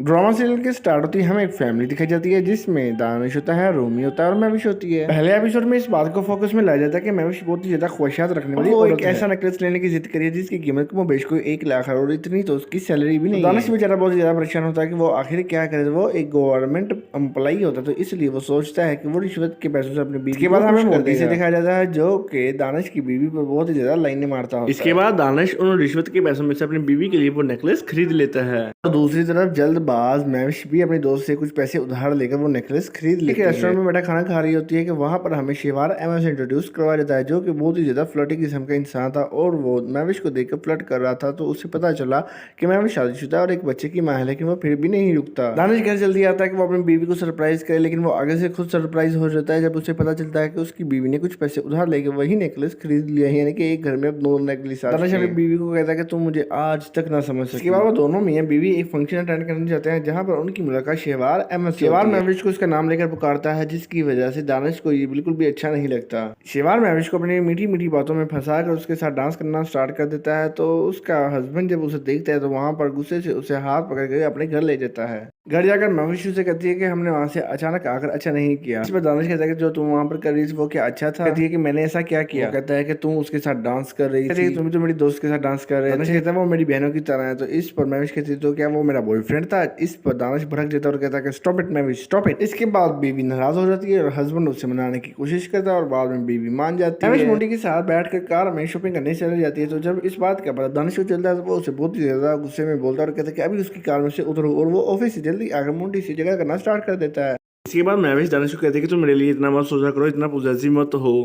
Drama serial की start होती है, हमें एक फैमिली दिखाई जाती है जिसमें दानिश होता है, रोमी होता है और मैविश होती है। पहले एपिसोड में इस बात को फोकस में लाया जाता है कि मैविश बहुत ही ज्यादा ख्वाहिशात रखने वाली और एक ऐसा नेकलेस लेने की जिद करी है जिसकी कीमत को बेच को 1 लाख है और इतनी तो उसकी सैलरी भी नहीं है। दानिश बेचारा बहुत ज्यादा परेशान होता है कि वो आखिर क्या करे। वो एक गवर्नमेंट एम्प्लॉई होता है तो इसलिए वो सोचता है कि वो रिश्वत के पैसों से अपनी बीवी के बाद हमें मोटी से दिखाया जाता है जो कि दानिश की बीवी पर बहुत ही ज्यादा लाइनें मारता है। इसके बाद दानिश उन रिश्वत के पैसों में से अपनी बीवी के लिए वो नेकलेस खरीद लेता है। और दूसरी तरफ जल्दबाज मैविश भी अपने दोस्त से कुछ पैसे उधार लेकर वो नेकलेस खरीद लेती है। रेस्टोरेंट में बैठा खाना खा रही होती है कि वहां पर हमें शिवार एमा से इंट्रोड्यूस करवाया जाता है जो कि बहुत ही ज्यादा फ्लर्टी किस्म का इंसान था और वो मैविश को देखकर फ्लर्ट कर रहा था। तो उससे पता चला कि मैविश शादीशुदा और एक बच्चे की माँ है, लेकिन वो फिर भी नहीं रुकता। दानिश घर जल्दी आता है कि वो अपनी बीवी को सरप्राइज करे, लेकिन वो आगे से खुद सरप्राइज हो जाता है जब उसे पता चलता है कि उसकी बीवी ने कुछ पैसे उधार लेके वही नेकलेस खरीद लिया है, यानी कि एक घर में अब दो नेकलेस। दानिश अपनी बीवी को कहता है कि तुम मुझे आज तक ना समझ सकी। इसके बाद वो दोनों मियां बीवी एक फंक्शन अटेंड करने जाते हैं जहां पर उनकी मुलाकात शेवार अहमद से शेवार महविश को उसका नाम लेकर पुकारता है जिसकी वजह से दानिश को ये बिल्कुल भी अच्छा नहीं लगता। शेवार महविश को अपनी मीठी मीठी बातों में फंसा कर उसके साथ डांस करना स्टार्ट कर देता है। तो उसका हस्बैंड जब उसे देखता है तो वहां पर गुस्से से उसे हाथ पकड़ कर अपने घर ले जाता है। घर जाकर महविश उसे कहती है कि हमने वहां से अचानक आकर अच्छा नहीं किया। इस पर दानिश कहता है कि जो तुम वहां पर कर रही थी वो क्या अच्छा था। कहती है कि मैंने ऐसा क्या किया। कहता है कि तुम उसके साथ डांस कर रही थी, तुम तो मेरी दोस्त के साथ डांस कर रहे थे। दानिश कहता है वो मेरी बहनों की तरह है। तो इस पर महविश कहती है तो क्या वो मेरा बॉयफ्रेंड था। इस पर दानिश भड़क जाता है और कहता है कि stop it Mahvish stop it. इसके बाद बीवी नाराज हो जाती है और हस्बैंड उससे मनाने की कोशिश करता है और बाद में बीवी मान जाती है। महविश मोटी के साथ बैठकर कार में शॉपिंग करने चली जाती है। तो जब इस बात का पता दानिश को चलता है तो वो उसे बहुत ही ज्यादा गुस्से में बोलता है और कहता है कि अभी उसकी कार में से उतरो, और वो ऑफिस से जल्दी आकर मोटी सी जगह करना स्टार्ट कर देता है। इसके बाद महविश दानिश को कहते हैं कि तुम मेरे लिए इतना मत सोचा करो, इतना पॉजेसिव मत हो।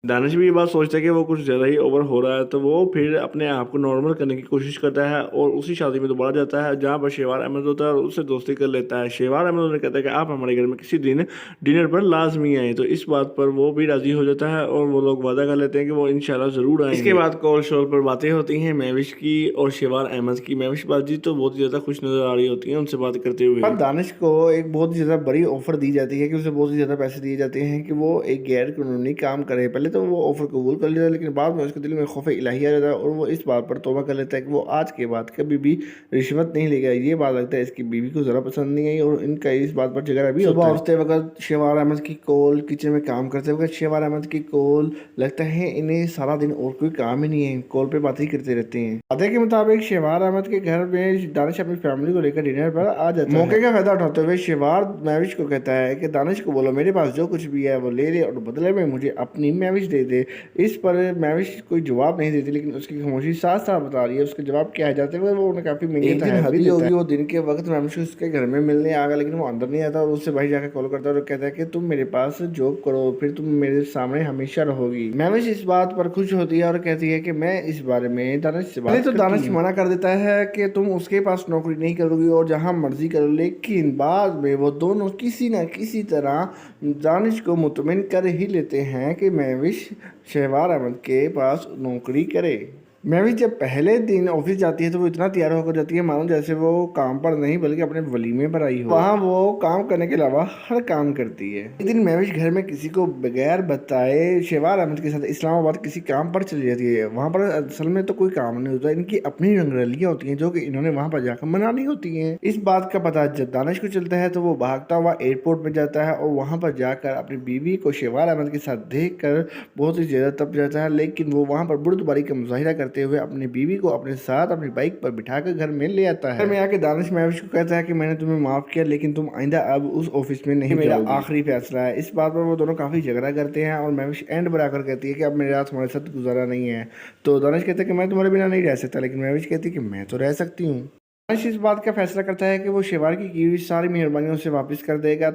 दानिश भी ये बात सोचता है कि वो कुछ ज़्यादा ही ओवर हो रहा है, तो वो फिर अपने आप को नॉर्मल करने की कोशिश करता है और उसी शादी में दोबारा जाता है जहाँ पर शेवार अहमद होता है और उससे दोस्ती कर लेता है। शेवार अहमद उन्हें कहता है कि आप हमारे घर में किसी दिन डिनर पर लाजमी आए। तो इस बात पर वो भी राजी हो जाता है और वो लोग वादा कर लेते हैं कि वो इंशाल्लाह ज़रूर आएंगे। इसके बाद कॉल शॉल पर बातें होती हैं मैविश की और शेवार अहमद की। मैविश बाजी तो बहुत ही ज़्यादा खुश नज़र आ रही होती है उनसे बात करते हुए। अब दानिश को एक बहुत ही ज़्यादा बड़ी ऑफर दी जाती है कि उसे बहुत ही ज़्यादा पैसे दिए जाते हैं कि वो एक गैर कानूनी काम करे। पहले तो वो ऑफर कबूल कर लेता है, लेकिन बाद में उसके दिल में खौफ इलाही आ जाता है और वो इस बात पर तौबा कर लेता है कि वो आज के बाद कभी भी रिश्वत नहीं लेगा। ये बात लगता है इसकी बीवी को ज़रा पसंद नहीं आई और इनका इस बात पर झगड़ा भी होता है। उठते वक्त शेवार अहमद की कॉल, किचन में काम करते वक्त शेवार अहमद की कॉल, लगता है इन्हें सारा दिन और कोई काम ही नहीं है, कॉल पे बातें ही करते रहते हैं। आधे के मुताबिक शेवार अहमद के घर में दानिश अपनी फैमिली को लेकर डिनर पर आ जाता है। मौके का फायदा उठाते हुए शेवार मैविश को कहता है कि दानिश को बोलो मेरे पास जो कुछ भी है वो ले ले और बदले में मुझे अपनी मैविश दे दे। इस पर मैविश कोई जवाब नहीं देती, लेकिन उसकी खामोशी साफ साफ बता रही है उसके जवाब क्या है। जाते हुए वो उन्हें काफी महंगे एक दिन हदी होगी, वो दिन के वक्त मैविश उसके घर में मिलने आ गया, लेकिन वो अंदर नहीं आता और उससे भाई जाकर कॉल करता है और कहता है कि तुम मेरे पास जॉब करो फिर तुम मेरे सामने हमेशा रहोगी। मैविश इस बात पर खुश होती है और कहती है कि मैं इस बारे में दानिश से बात। तो दानिश मना कर देता है कि तुम उसके पास नौकरी नहीं करोगी और जहां मर्जी करो, लेकिन बाद में वो दोनों किसी न किसी तरह दानिश को मुतमिन कर ही लेते हैं कि मैविश शेवार अहमद के पास नौकरी करे। मैविश जब पहले दिन ऑफिस जाती है तो वो इतना तैयार होकर जाती है मानो जैसे वो काम पर नहीं बल्कि अपने वलीमे पर आई हो। वहाँ वो काम करने के अलावा हर काम करती है। एक दिन मैविश घर में किसी को बगैर बताए शेवार अहमद के साथ इस्लामाबाद किसी काम पर चली जाती है। वहाँ पर असल में तो कोई काम नहीं होता, इनकी अपनी रंगरलियाँ होती हैं जो कि इन्होंने वहाँ पर जाकर मनानी होती हैं। इस बात का पता जब दानिश को चलता है तो वो भागता हुआ एयरपोर्ट में जाता है और वहाँ पर जाकर अपनी बीवी को शेवार अहमद के साथ देख कर बहुत ही ज्यादा तप जाता है, लेकिन वो वहाँ पर बुर्दबारी का मुजाहिरा करते हुए अपनी बीवी को अपने साथ अपनी बाइक पर बिठाकर घर में ले आता है। घर में आके दानिश मैविश को कहता है कि मैंने तुम्हें माफ किया, लेकिन तुम आइंदा अब उस ऑफिस में नहीं, मेरा आखिरी फैसला है। इस बात पर वो दोनों काफी झगड़ा करते हैं और मैविश एंड बनाकर कहती है कि अब मेरे रात तुम्हारे साथ गुजारा नहीं है। तो दानिश कहता है कि मैं तुम्हारे बिना नहीं रह सकता, लेकिन मैविश कहती है कि मैं तो रह सकती हूँ। दानिश इस बात का फैसला करता है कि वो शेवार की हुई सारी मेहरबानियों से वापस कर देगा।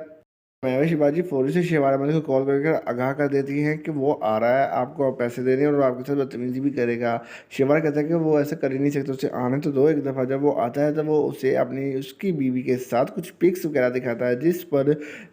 महविश बाजी फौरी से शेवार अहमद को कॉल करके आगाह कर देती हैं कि वो आ रहा है, आपको पैसे देने और आपके साथ बदतमीजी भी करेगा। शेवार कहता है कि वो ऐसा कर ही नहीं सकता, उसे आने तो दो एक दफ़ा। जब वो आता है तब वो उसे अपनी उसकी बीवी के साथ कुछ पिक्स वगैरह दिखाता है जिस पर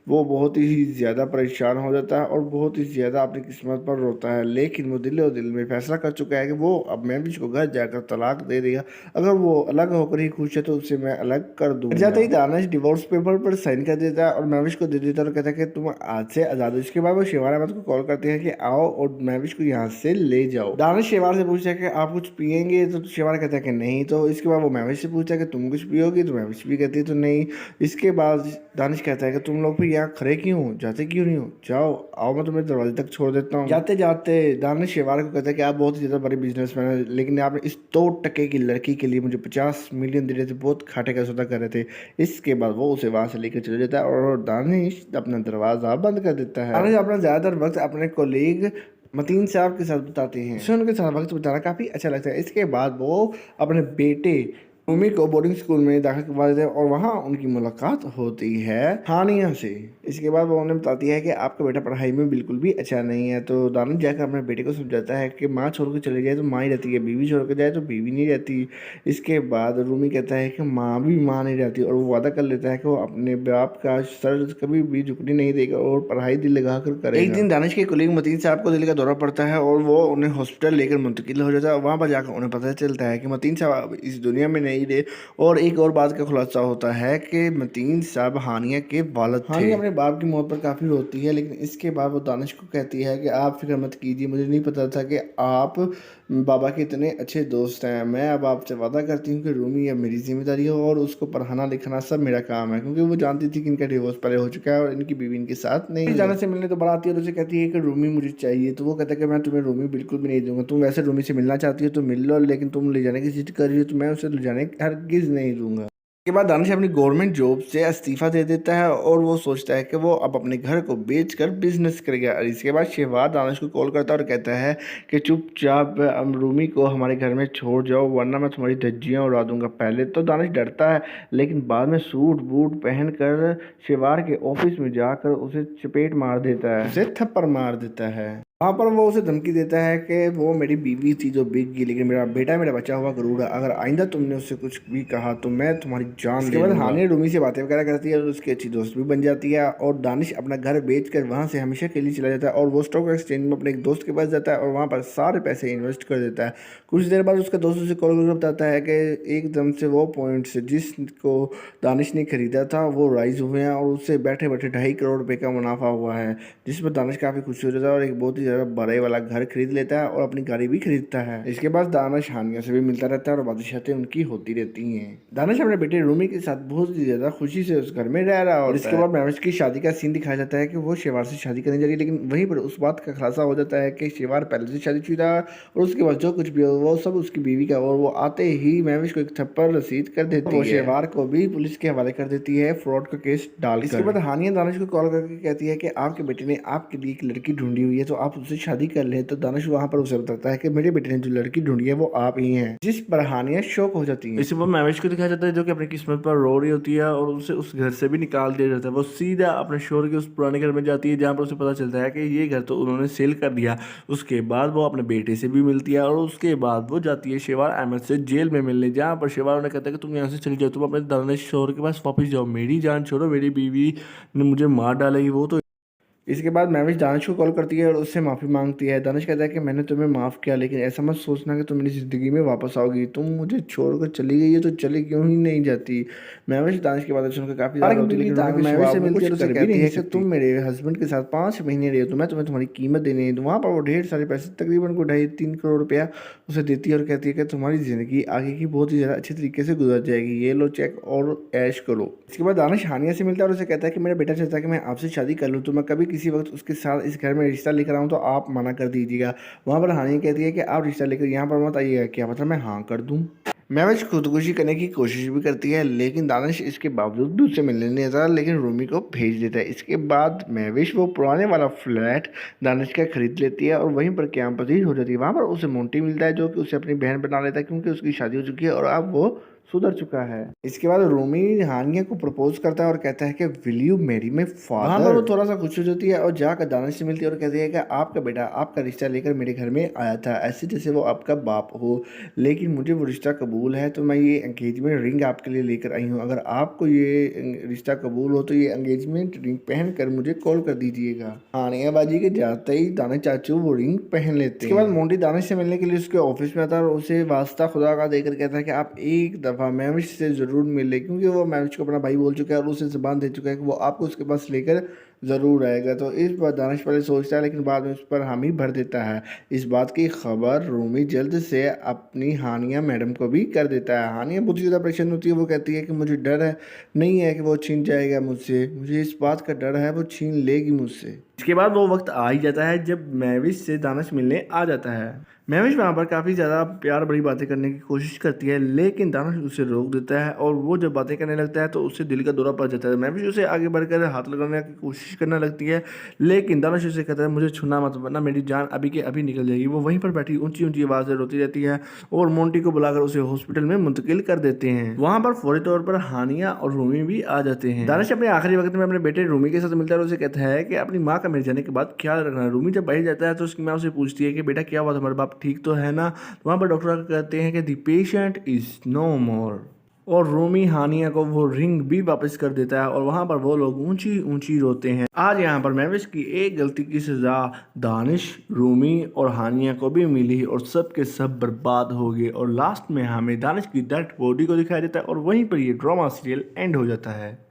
वो बहुत ही ज़्यादा परेशान हो जाता है और बहुत ही ज़्यादा अपनी किस्मत पर रोता है। लेकिन वो दिल और दिल में फैसला कर चुका है कि वो अब महविश को घर जाकर तलाक दे देगा। अगर वो अलग होकर ही खुश है तो उसे मैं अलग कर दूंगा। जाते ही दानिश डिवोर्स पेपर पर साइन कर देता है और महविश को दे देता देता है और कहता है कि तुम आज से आजाद हो। इसके बाद वो शेवार अहमद को कॉल करते हैं कि आओ और महविश को यहाँ से ले जाओ। दानिश शेवार से पूछता है कि आप कुछ पियेंगे, तो शेवार कहता है कि नहीं। तो इसके बाद वो महविश से पूछता है कि तुम कुछ पियोगी, तो महविश भी कहती है तो नहीं। इसके बाद दानिश कहता है कि तुम लोग फिर यहाँ खड़े क्यों हो, जाते क्यों नहीं हो, जाओ आओ मैं तुम्हें दरवाजे तक छोड़ देता हूँ। जाते जाते दानिश शेवार को कहता है कि आप बहुत ही ज़्यादा बड़े बिजनेसमैन हैं, लेकिन आपने इस 2% की लड़की के लिए मुझे 50 मिलियन दे रहे थे, बहुत घाटे का सौदा कर रहे थे। इसके बाद वो उसे वहाँ से लेकर चले जाता है और दानिश अपना दरवाज़ा बंद कर देता है। दानिश अपना ज़्यादातर वक्त अपने कोलीग मतीन साहब के साथ बिताते हैं, उसे उनके साथ वक्त बिताना काफ़ी अच्छा लगता है। इसके बाद वो अपने बेटे रूमी को बोर्डिंग स्कूल में दाखिल करवा देते हैं और वहाँ उनकी मुलाकात होती है हानिया से। इसके बाद वो उन्हें बताती है कि आपका बेटा पढ़ाई में बिल्कुल भी अच्छा नहीं है। तो दानिश जाकर अपने बेटे को समझाता है कि माँ छोड़ कर चली जाए तो माँ ही रहती है, बीवी छोड़ कर जाए तो बीवी नहीं रहती। इसके बाद रूमी कहता है कि माँ भी माँ नहीं रहती और वो वादा कर लेता है कि वो अपने बाप का सर कभी भी झुकने नहीं देगा और पढ़ाई दिल लगा कर करेगा। एक दिन दानिश के कुलीग मतीन साहब को दिल का दौरा पड़ता है और वो उन्हें हॉस्पिटल लेकर मुंतकिल हो जाता है। वहाँ पर जाकर उन्हें पता चलता है कि मतीन साहब इस दुनिया में नहीं रहे। और एक और बात का खुलासा होता है कि मतीन साहब हानिया के वालिद थे। हानिया अपने बाप की मौत पर काफ़ी रोती है, लेकिन इसके बाद वो दानिश को कहती है कि आप फिक्र मत कीजिए, मुझे नहीं पता था कि आप बाबा के इतने अच्छे दोस्त हैं। मैं अब आपसे वादा करती हूँ कि रूमी अब मेरी जिम्मेदारी है और उसको पढ़ाना लिखाना सब मेरा काम है, क्योंकि वो जानती थी कि इनका डिवोर्स पहले हो चुका है और इनकी बीवी इनके साथ नहीं जाने से मिलने तो बात आती है और उसे कहती है कि रूमी मुझे चाहिए। तो वो कहता है कि मैं तुम्हें रूमी बिल्कुल भी नहीं दूंगा, तुम वैसे रूमी से मिलना चाहती हो तो मिल लो, लेकिन तुम ले जाने की जिद कर रही हो तो मैं उसे ले जाने हरगिज़ नहीं दूंगा। के बाद दानिश अपनी गवर्नमेंट जॉब से इस्तीफा दे देता है और वो सोचता है कि वो अब अपने घर को बेचकर बिजनेस करेगा। और इसके बाद शेवार दानिश को कॉल करता है और कहता है कि चुपचाप रूमी को हमारे घर में छोड़ जाओ वरना मैं तुम्हारी धज्जियाँ उड़ा दूंगा। पहले तो दानिश डरता है, लेकिन बाद में सूट बूट पहन कर शेवार के ऑफिस में जाकर उसे चपेट मार देता है, उसे थप्पड़ मार देता है। वहाँ पर वो उसे धमकी देता है कि वो मेरी बीवी थी जो बिक गई, लेकिन मेरा बेटा मेरा बचा हुआ गरूर है, अगर आइंदा तुमने उससे कुछ भी कहा तो मैं तुम्हारी जान ले लूंगा। हानिया रूमी से बातें वगैरह करती है और उसकी अच्छी दोस्त भी बन जाती है और दानिश अपना घर बेचकर वहाँ से हमेशा के लिए चला जाता है और वो स्टॉक एक्सचेंज में अपने एक दोस्त के पास जाता है और वहाँ पर सारे पैसे इन्वेस्ट कर देता है। कुछ देर बाद उसका दोस्त उसे कॉल करके बताता है कि एकदम से वो पॉइंट्स जिसको दानिश ने खरीदा था वो राइज हुए हैं और उससे बैठे बैठे 2.5 करोड़ रुपये का मुनाफा हुआ है, जिस पर दानिश काफ़ी खुश हो जाता है और एक बहुत ही ज़्यादा बड़े वाला घर खरीद लेता है और अपनी गाड़ी भी खरीदता है। इसके बाद दानिश हानिया से भी मिलता रहता है और बातचीतें उनकी होती रहती हैं। दानिश अपने बेटे रूमी के साथ बहुत ही ज़्यादा खुशी से उस घर में रह रहा है और इसके बाद महविश की शादी का सीन दिखाया जाता है कि वो शेवार से शादी करने जा रही है, लेकिन वहीं पर उस बात का खुलासा हो जाता है कि शेवार पहले से शादीशुदा और उसके बाद जो कुछ भी हो वो सब उसकी बीवी का, और वो आते ही महविश को एक थप्पड़ रसीद कर देती है। वो शेवार को भी पुलिस के हवाले कर देती है फ्रॉड का केस डाल। इसके बाद हानिया दानिश को कॉल करके कहती है कि आपके बेटे ने आपके लिए एक लड़की ढूंढी हुई है तो आप उससे शादी कर ले। तो दानिश वहाँ पर उसे बताता है कि मेरे बेटे ने जो लड़की ढूंढी है वो आप ही हैं, जिस पर हानिया शौक हो जाती है। इसके बाद महविश को दिखाया जाता है जो कि अपनी किस्मत पर रो रही होती है और उसे उस घर से भी निकाल दिया जाता है। वो सीधा अपने शोहर के उस पुराने घर में जाती है जहाँ पर उसे पता चलता है कि ये घर तो उन्होंने सेल कर दिया। उसके बाद वो अपने बेटे से भी मिलती है और उसके बाद वो जाती है शेवार अहमद से जेल में मिलने, जहाँ पर शेवार उन्हें कहता है कि तुम यहाँ से चली जाओ, तुम अपने दानिश शोहर के पास वापस जाओ, मेरी जान छोड़ो, मेरी बीवी ने मुझे मार डालेगी वो तो। इसके बाद महविश दानिश को कॉल करती है और उससे माफ़ी मांगती है। दानिश कहता है कि मैंने तुम्हें माफ़ किया, लेकिन ऐसा मत सोचना कि तुम मेरी ज़िंदगी में वापस आओगी, तुम मुझे छोड़कर चली गई है तो चली क्यों ही नहीं जाती। महविश दानिश की बातें सुनकर काफ़ी ज़्यादा होती है, लेकिन महविश से मिलती है तो कहती है कि तुम मेरे हस्बैंड के साथ 5 महीने रहे हो तो मैं तुम्हें तुम्हारी कीमत देने नहीं दूँ। वहाँ पर वो ढेर सारे पैसे तकरीबन को 2.5-3 करोड़ रुपया उसे देती है और कहती है कि तुम्हारी ज़िंदगी आगे की बहुत ही ज़्यादा अच्छे तरीके से गुजर जाएगी, ये लो चेक और ऐश करो। इसके बाद दानिश हानिया से मिलता है और उसे कहता है कि मेरा बेटा चाहता है कि मैं आपसे शादी कर लूँ, तो मैं कभी किसी वक्त उसके साथ इस घर में रिश्ता लेकर आऊँ तो आप मना कर दीजिएगा। वहाँ पर हानिया कहती है कि आप रिश्ता लेकर यहाँ पर मत आइएगा, क्या मतलब मैं हाँ कर दूँ। महविश खुदकुशी करने की कोशिश भी करती है, लेकिन दानिश इसके बावजूद भी उससे मिलने नहीं आता, लेकिन रूमी को भेज देता है। इसके बाद महविश वो पुराने वाला फ्लैट दानिश का खरीद लेती है और वहीं पर क़याम पजीर हो जाती है। वहाँ पर उसे मोंटी मिलता है जो कि उसे अपनी बहन बना लेता है, क्योंकि उसकी शादी हो चुकी है और अब वो सुधर चुका है। इसके बाद रूमी हानिया को प्रपोज करता है और कहता है कि will you Mary my father. वहाँ पर वो थोड़ा सा खुश हो जाती है और जाकर दानिश से मिलती है और कहती है कि आपका बेटा आपका रिश्ता लेकर मेरे घर में आया था, ऐसे जैसे वो आपका बाप हो, लेकिन मुझे वो रिश्ता कबूल है तो मैं ये एंगेजमेंट रिंग आपके लिए लेकर आई हूँ। अगर आपको ये रिश्ता कबूल हो तो ये एंगेजमेंट रिंग पहन कर मुझे कॉल कर दीजिएगा। हानिया बाजी के जाते ही दानिश चाचू वो रिंग पहन लेते हैं। इसके बाद मोंटी दानिश से मिलने के लिए उसके ऑफिस में आता है और उसे वास्ता खुदा का देकर कहता है कि आप एक दफ़ा महविश से ज़रूर मिले, क्योंकि वो महविश को अपना भाई बोल चुका है और उसे ज़बान दे चुका है कि वो आपको उसके पास लेकर ज़रूर आएगा। तो इस पर दानिश पहले सोचता है, लेकिन बाद में उस पर हामी भर देता है। इस बात की खबर रूमी जल्द से अपनी हानिया मैडम को भी कर देता है। हानिया बहुत ज़्यादा परेशान होती है। वो कहती है कि मुझे डर है नहीं है कि वो छीन जाएगा मुझसे, मुझे इस बात का डर है वो छीन लेगी मुझसे। इसके बाद वो वक्त आ ही जाता है जब महविश से दानिश मिलने आ जाता है। महविश वहाँ पर काफ़ी ज़्यादा प्यार भरी बातें करने की कोशिश करती है, लेकिन दानिश उसे रोक देता है और वो जब बातें करने लगता है तो उससे दिल का दौरा पड़ जाता है। महविश उसे आगे बढ़कर हाथ लगाने की कोशिश करने लगती है, लेकिन दानिश उसे कहता है मुझे छूना मत वरना मेरी जान अभी के अभी निकल जाएगी। वो वहीं पर बैठी ऊंची ऊंची आवाज़ से रोती रहती है और मोंटी को बुलाकर उसे हॉस्पिटल में मुंतकिल कर देते हैं। वहाँ पर फौरी तौर पर हानिया और रूमी भी आ जाते हैं। दानिश अपने आखिरी वक्त में अपने बेटे रूमी के साथ मिलता है और उसे कहता है कि अपनी माँ का मेरे जाने के बाद ख्याल रखना। रूमी जब बाहर जाता है तो उसकी माँ उसे पूछती है कि बेटा क्या हुआ, तुम्हारे बाप ठीक तो है ना। तो वहाँ पर डॉक्टर कहते हैं कि द पेशेंट इज नो मोर, और रूमी हानिया को वो रिंग भी वापस कर देता है और वहाँ पर वो लोग ऊंची ऊंची रोते हैं। आज यहाँ पर महविश की एक गलती की सज़ा दानिश, रूमी और हानिया को भी मिली और सब के सब बर्बाद हो गए और लास्ट में हमें दानिश की डेड बॉडी को दिखाई देता है और वहीं पर ये ड्रामा सीरियल एंड हो जाता है।